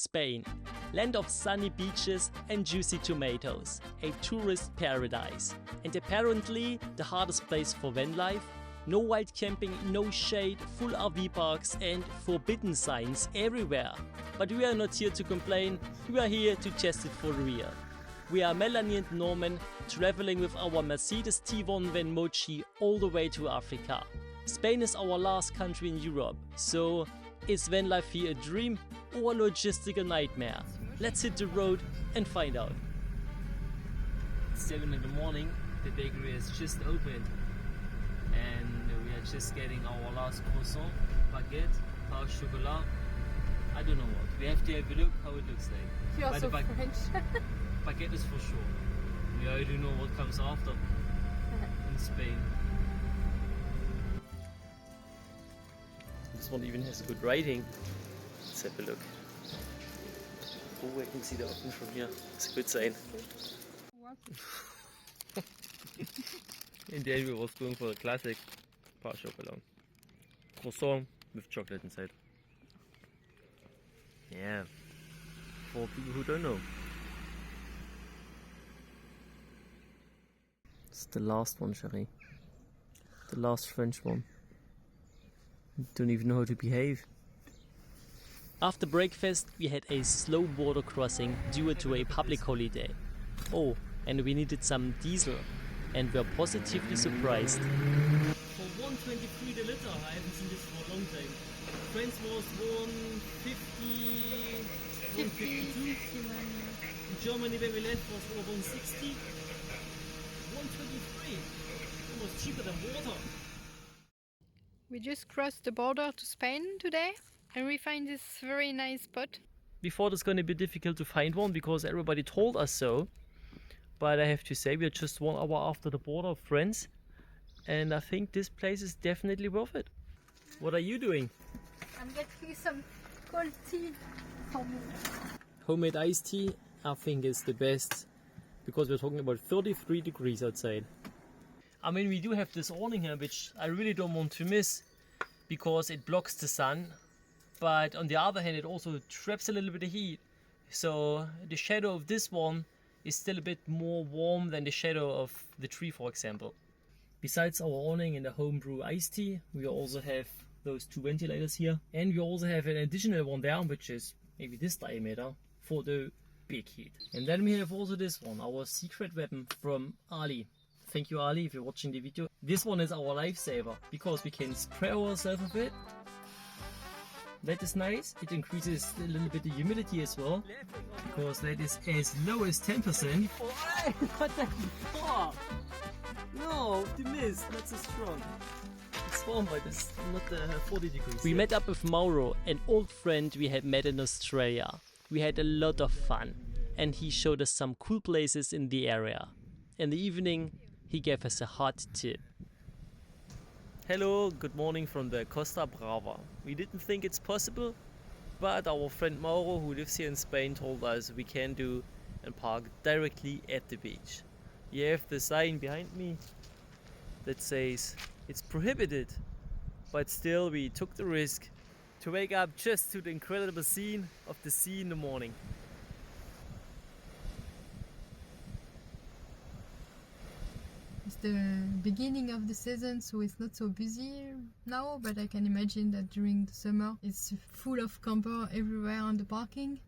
Spain, land of sunny beaches and juicy tomatoes, a tourist paradise. And apparently the hardest place for van life. No wild camping, no shade, full RV parks and forbidden signs everywhere. But we are not here to complain, we are here to test it for real. We are Melanie and Norman, traveling with our Mercedes T1 van Mochi all the way to Africa. Spain is our last country in Europe, so is van life here a dream or a logistical nightmare? Let's hit the road and find out. It's 7 in the morning, the bakery has just opened and we are just getting our last croissant, baguette, pain au chocolat. I don't know what. We have to have a look how it looks like. You're so French. Baguette is for sure. We already know what comes after in Spain. This one even has a good writing. Let's have a look. Oh, I can see the oven from here. It's a good sign. What? In the end we was going for the classic pain au chocolat. Croissant with chocolate inside. Yeah, for people who don't know. It's the last one, Cherie. The last French one. Don't even know how to behave. After breakfast, we had a slow border crossing due to a public holiday. Oh, and we needed some diesel, and were positively surprised. For 1.23 the liter, I haven't seen this for a long time. France was 1.50, 1.52. In Germany, where we left, was 1.60. 1.23. Almost cheaper than water. We just crossed the border to Spain today and we find this very nice spot. We thought it's going to be difficult to find one because everybody told us so. But I have to say, we are just 1 hour after the border of France. And I think this place is definitely worth it. What are you doing? I'm getting some cold tea for me. Homemade iced tea, I think is the best. Because we're talking about 33 degrees outside. I mean, we do have this awning here, which I really don't want to miss. Because it blocks the sun. But on the other hand, it also traps a little bit of heat. So the shadow of this one is still a bit more warm than the shadow of the tree, for example. Besides our awning and the homebrew iced tea, we also have those 2 ventilators here. And we also have an additional one there, which is maybe this diameter, for the big heat. And then we have also this one, our secret weapon from Ali. Thank you, Ali, if you're watching the video. This one is our lifesaver, because we can spray ourselves with it. That is nice. It increases a little bit the humidity as well, because that is as low as 10%. Oh, what the fuck? No, the mist, not so strong. It's warm, but it's not 40 degrees. We met up with Mauro, an old friend we had met in Australia. We had a lot of fun, and he showed us some cool places in the area. In the evening, he gave us a hot tip. Hello, good morning from the Costa Brava. We didn't think it's possible, but our friend Mauro, who lives here in Spain, told us we can do and park directly at the beach. You have the sign behind me that says it's prohibited, but still we took the risk to wake up just to the incredible scene of the sea in the morning. It's the beginning of the season, so it's not so busy now, but I can imagine that during the summer it's full of camper everywhere on the parking,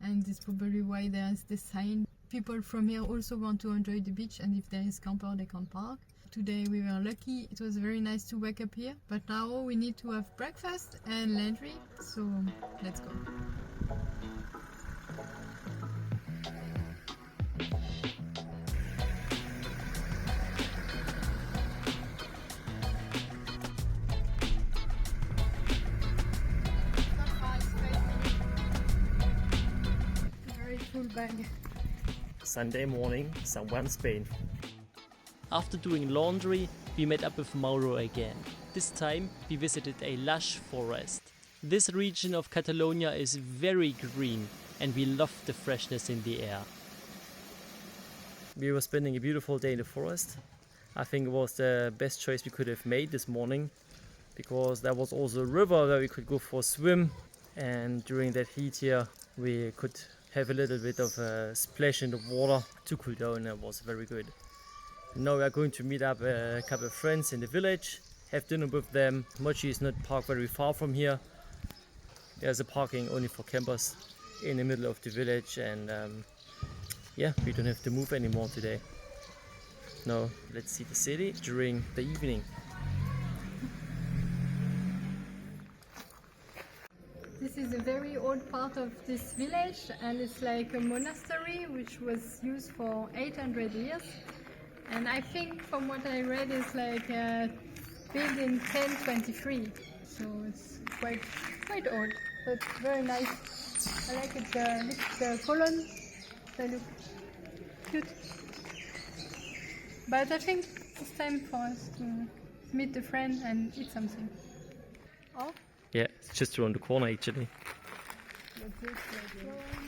and that's probably why there is this sign. People from here also want to enjoy the beach, and if there is camper they can park. Today we were lucky, it was very nice to wake up here, but now we need to have breakfast and laundry, so let's go. Very full bag. Sunday morning, somewhere in Spain. After doing laundry, we met up with Mauro again. This time we visited a lush forest. This region of Catalonia is very green and we love the freshness in the air. We were spending a beautiful day in the forest. I think it was the best choice we could have made this morning, because there was also a river where we could go for a swim, and during that heat here we could have a little bit of a splash in the water to cool down. It was very good. Now we are going to meet up a couple of friends in the village, have dinner with them. Mochi is not parked very far from here. There's a parking only for campers in the middle of the village, and yeah, we don't have to move anymore today. Now let's see the city during the evening. This is a very old part of this village, and it's like a monastery which was used for 800 years. And I think from what I read it's like built in 1023, so it's quite old, but very nice. I like it. Look at the columns, they look cute. But I think it's time for us to meet a friend and eat something. Oh? Yeah, it's just around the corner actually.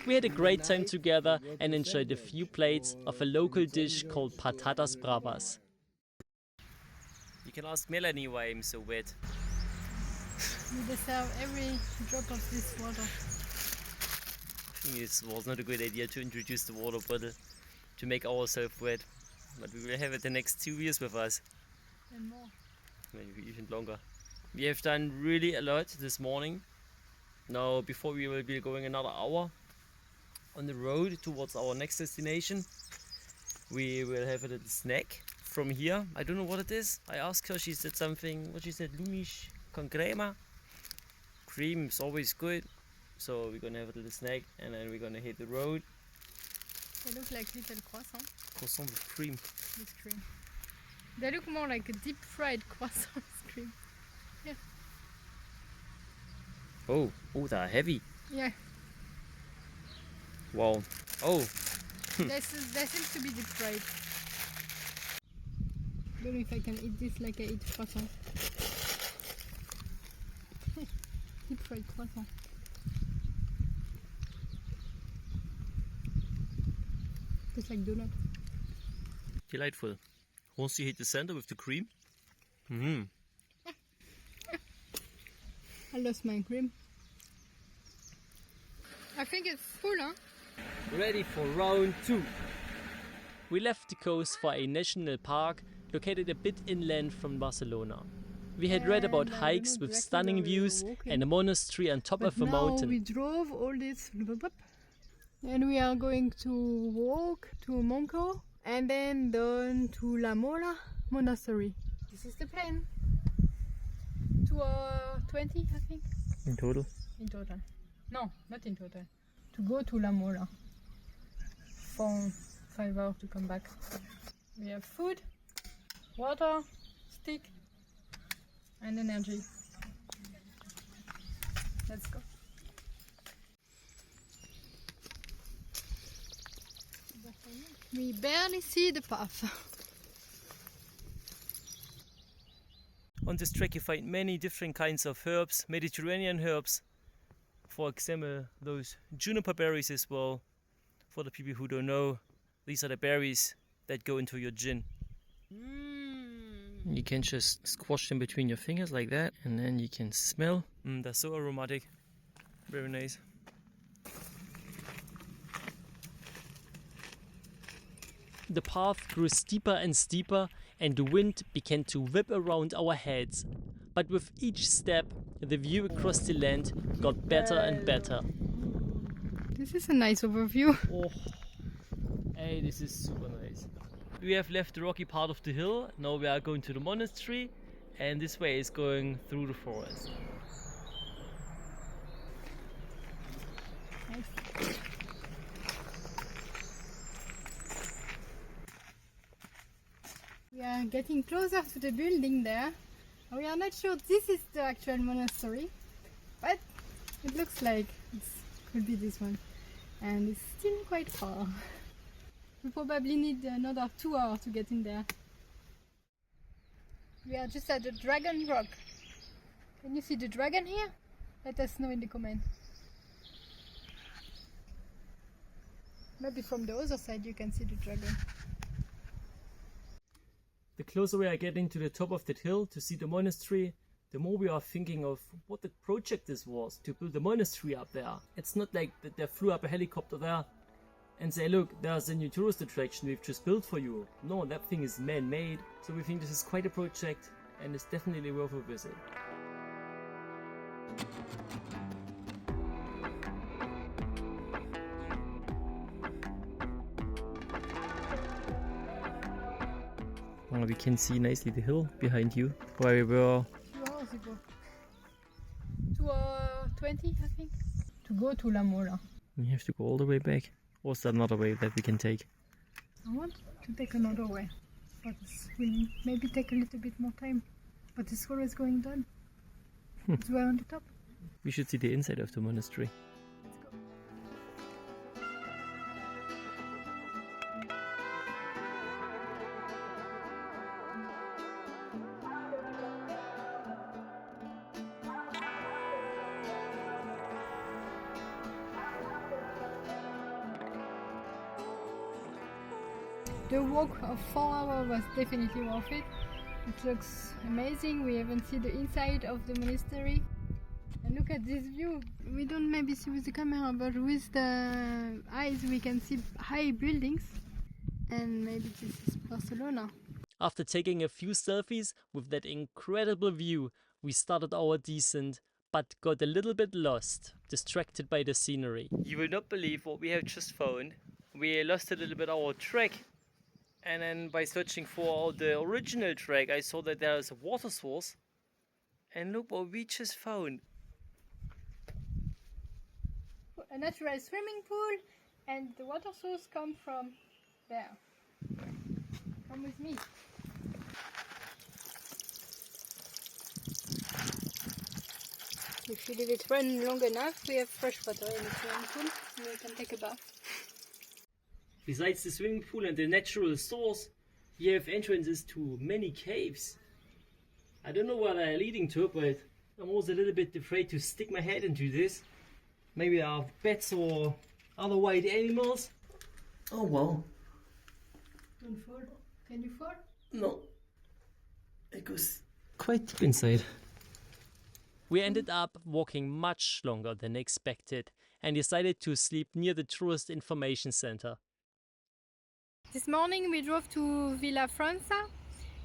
We had a great time together and enjoyed a few plates of a local dish called patatas bravas. You can ask Melanie why I'm so wet. We deserve every drop of this water. I think it was not a good idea to introduce the water bottle to make ourselves wet, but we will have it the next 2 years with us. And more. Maybe even longer. We have done really a lot this morning. Now, before we will be going another hour on the road towards our next destination, we will have a little snack from here. I don't know what it is. I asked her, she said something, what she said, Lumish con crema. Cream is always good. So we're gonna have a little snack and then we're gonna hit the road. They look like little croissants. Croissant with cream. With cream. They look more like a deep fried croissant with cream. Yeah. Oh, they're heavy. Yeah. Wow. Oh. They seem to be deep fried. I don't know if I can eat this like I eat croissant. Deep fried croissant. Tastes like donut. Delightful. Once you hit the center with the cream. Mm-hmm. I lost my cream. I think it's full, huh? Ready for round 2. We left the coast for a national park located a bit inland from Barcelona. We had read about hikes with stunning views and a monastery on top of a mountain. We drove all this and we are going to walk to Monco and then down to La Mola Monastery. This is the plan. 2:20, I think. In total? In total. No, not in total. To go to La Mola. For 5 hours to come back. We have food, water, stick, and energy. Let's go. We barely see the path. On this trek you find many different kinds of herbs, Mediterranean herbs. For example, those juniper berries as well. For the people who don't know, these are the berries that go into your gin. You can just squash them between your fingers like that, and then you can smell. They're so aromatic. Very nice. The path grew steeper and steeper, and the wind began to whip around our heads. But with each step, the view across the land got better and better. This is a nice overview. Oh, hey, this is super nice. We have left the rocky part of the hill. Now we are going to the monastery, and this way is going through the forest. Nice. We are getting closer to the building there. We are not sure this is the actual monastery, but it looks like it could be this one. And it's still quite far. We probably need another 2 hours to get in there. We are just at the Dragon Rock. Can you see the dragon here? Let us know in the comment. Maybe from the other side you can see the dragon. The closer we are getting to the top of that hill to see the monastery, the more we are thinking of what the project this was to build a monastery up there. It's not like that they flew up a helicopter there and say, look, there's a new tourist attraction we've just built for you. No, that thing is man-made. So we think this is quite a project and it's definitely worth a visit. We can see nicely the hill behind you where we were 2 hours ago. 2:20, I think. To go to La Mola. We have to go all the way back. Or is there another way that we can take? I want to take another way, but it will maybe take a little bit more time. But it's always going down. It's way on the top. We should see the inside of the monastery. Let's go. The walk of 4 hours was definitely worth it. It looks amazing. We haven't seen the inside of the monastery. And look at this view. We don't maybe see with the camera, but with the eyes we can see high buildings. And maybe this is Barcelona. After taking a few selfies with that incredible view, we started our descent, but got a little bit lost, distracted by the scenery. You will not believe what we have just found. We lost a little bit our track. And then by searching for the original track, I saw that there is a water source. And look what we just found. A natural swimming pool, and the water source comes from there. Come with me. If you leave it run long enough, we have fresh water in the swimming pool, and we can take a bath. Besides the swimming pool and the natural source, you have entrances to many caves. I don't know where they're leading to, but I'm also a little bit afraid to stick my head into this. Maybe there are bats or other wild animals. Oh well. Don't fall. Can you fall? No. It goes quite deep inside. We ended up walking much longer than expected and decided to sleep near the tourist information center. This morning we drove to Villa Franca,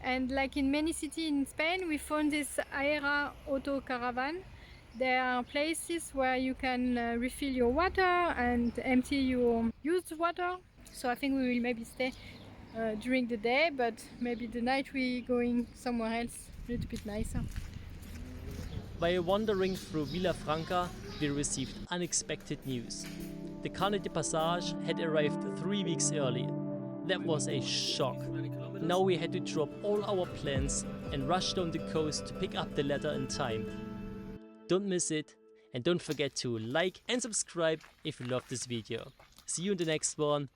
and like in many cities in Spain, we found this Aera auto caravan. There are places where you can refill your water and empty your used water. So I think we will maybe stay during the day, but maybe the night we going somewhere else a little bit nicer. While wandering through Villa Franca, we received unexpected news. The Carnet de Passage had arrived 3 weeks early. That was a shock. Now we had to drop all our plans and rush down the coast to pick up the letter in time. Don't miss it, and don't forget to like and subscribe if you love this video. See you in the next one.